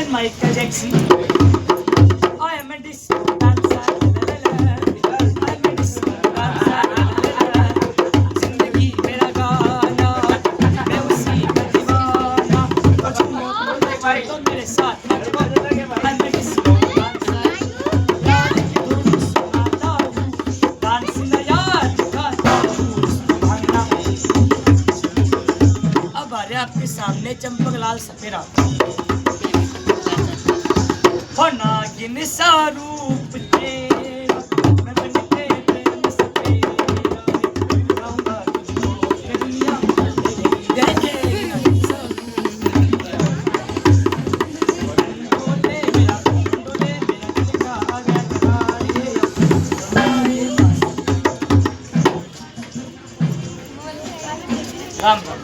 than Michael Jackson. I am a disco dancer. I'm a disco dancer. जिंदगी मेरा गाना, मैं उसी का दीवाना. और झूमो तो मेरे साथ नचो. I'm a disco dancer. यार की धुन सुनाता हूँ, डांस नया दिखाता हूँ. भागना. अब आ रहे आपके सामने चंपकलाल सपेरा. हो नागिन सा रूप तेरा, मैं बन के प्रेम सपेरा. लाऊंगा तुझको ये दुनिया देखेगी नागिन सा रूप तेरा. डोले मेरा दिल का आ गया तुम्हारे राम राम.